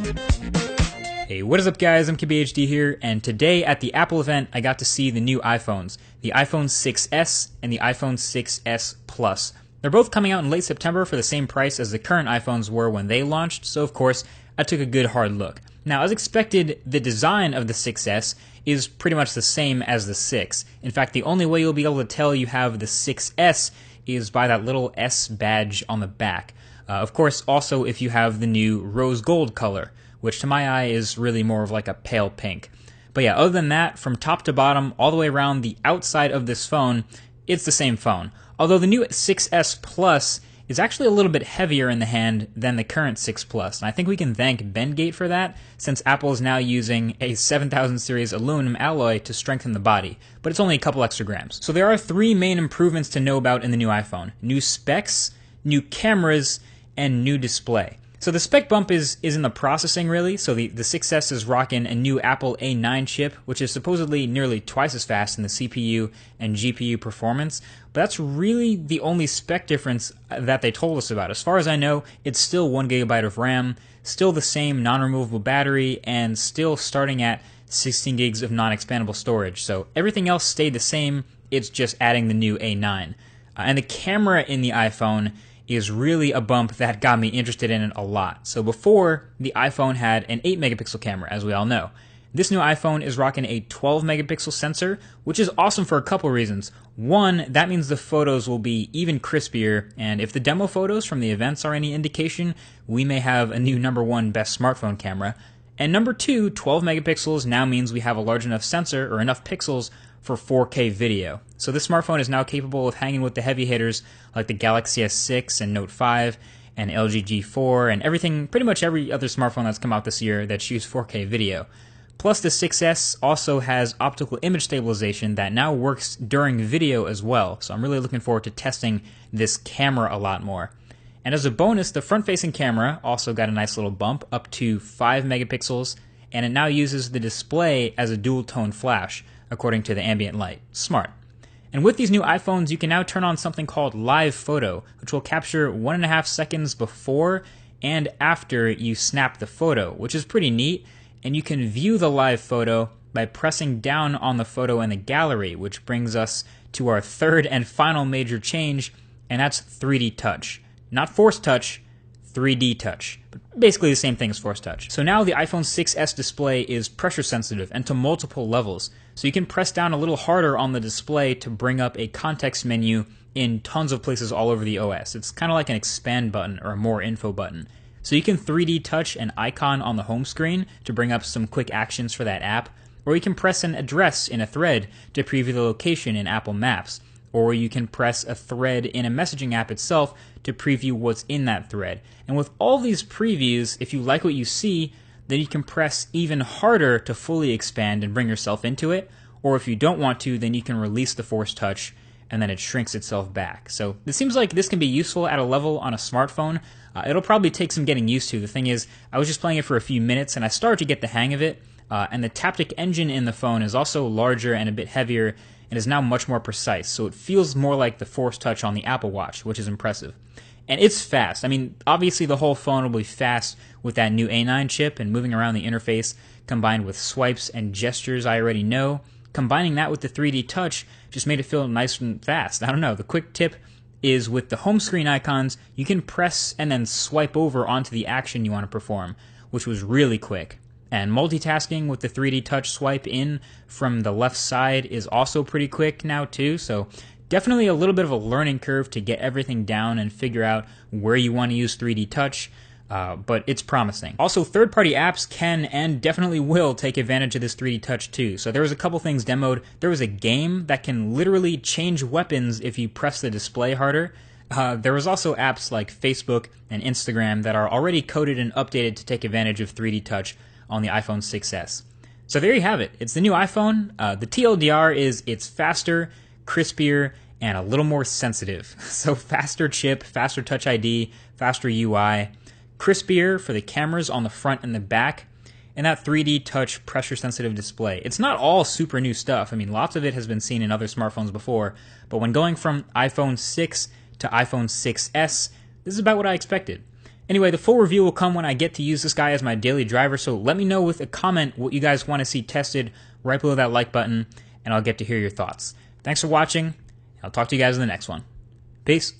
Hey, what is up guys, I'm KBHD here, and today at the Apple event I got to see the new iPhones, the iPhone 6s and the iPhone 6s Plus. They're both coming out in late September for the same price as the current iPhones were when they launched, so of course I took a good hard look. Now, as expected, the design of the 6s is pretty much the same as the 6. In fact, the only way you'll be able to tell you have the 6s is by that little S badge on the back. Of course, also if you have the new rose gold color, which to my eye is really more of like a pale pink. But yeah, other than that, from top to bottom, all the way around the outside of this phone, it's the same phone. Although the new 6s Plus is actually a little bit heavier in the hand than the current 6 Plus, and I think we can thank Bendgate for that, since Apple is now using a 7000 series aluminum alloy to strengthen the body, but it's only a couple extra grams. So there are three main improvements to know about in the new iPhone: new specs, new cameras, and new display. So the spec bump is in the processing, really. So the 6s is rocking a new Apple A9 chip, which is supposedly nearly twice as fast in the CPU and GPU performance. But that's really the only spec difference that they told us about. As far as I know, it's still 1GB of RAM, still the same non-removable battery, and still starting at 16 gigs of non-expandable storage. So everything else stayed the same, it's just adding the new A9. And the camera in the iPhone is really a bump that got me interested in it a lot. So before, the iPhone had an 8 megapixel camera, as we all know. This new iPhone is rocking a 12 megapixel sensor, which is awesome for a couple reasons. One, that means the photos will be even crispier, and if the demo photos from the events are any indication, we may have a new #1 best smartphone camera. And number two, 12 megapixels now means we have a large enough sensor, or enough pixels, for 4K video. So this smartphone is now capable of hanging with the heavy hitters like the Galaxy S6 and Note 5 and LG G4 and pretty much every other smartphone that's come out this year that shoots 4K video. Plus the 6s also has optical image stabilization that now works during video as well, so I'm really looking forward to testing this camera a lot more. And as a bonus, the front-facing camera also got a nice little bump up to 5 megapixels, and it now uses the display as a dual-tone flash, according to the ambient light. Smart. And with these new iPhones, you can now turn on something called Live Photo, which will capture 1.5 seconds before and after you snap the photo, which is pretty neat. And you can view the live photo by pressing down on the photo in the gallery, which brings us to our third and final major change, and that's 3D touch. Not Force Touch, 3D touch. But basically the same thing as Force Touch. So now the iPhone 6s display is pressure sensitive and to multiple levels. So you can press down a little harder on the display to bring up a context menu in tons of places all over the OS. It's kind of like an expand button or a more info button. So you can 3D touch an icon on the home screen to bring up some quick actions for that app, or you can press an address in a thread to preview the location in Apple Maps, or you can press a thread in a messaging app itself to preview what's in that thread. And with all these previews, if you like what you see, then you can press even harder to fully expand and bring yourself into it, or if you don't want to, then you can release the Force Touch and then it shrinks itself back. So it seems like this can be useful at a level on a smartphone. It'll probably take some getting used to. The thing is, I was just playing it for a few minutes and I started to get the hang of it, and the Taptic engine in the phone is also larger and a bit heavier and is now much more precise, so it feels more like the Force Touch on the Apple Watch, which is impressive. And it's fast. I mean, obviously the whole phone will be fast with that new A9 chip and moving around the interface, combined with swipes and gestures I already know. Combining that with the 3D touch just made it feel nice and fast. I don't know, the quick tip is with the home screen icons, you can press and then swipe over onto the action you want to perform, which was really quick. And multitasking with the 3D touch swipe in from the left side is also pretty quick now too, so definitely a little bit of a learning curve to get everything down and figure out where you want to use 3D touch, but it's promising. Also, third-party apps can and definitely will take advantage of this 3D touch too. So there was a couple things demoed. There was a game that can literally change weapons if you press the display harder. There was also apps like Facebook and Instagram that are already coded and updated to take advantage of 3D touch on the iPhone 6s. So there you have it. It's the new iPhone. The TLDR is it's faster, crispier, and a little more sensitive. So faster chip, faster Touch ID, faster UI, crispier for the cameras on the front and the back, and that 3D touch pressure sensitive display. It's not all super new stuff. I mean, lots of it has been seen in other smartphones before, but when going from iPhone 6 to iPhone 6s, this is about what I expected. Anyway, the full review will come when I get to use this guy as my daily driver, so let me know with a comment what you guys want to see tested right below that like button, and I'll get to hear your thoughts. Thanks for watching. I'll talk to you guys in the next one. Peace.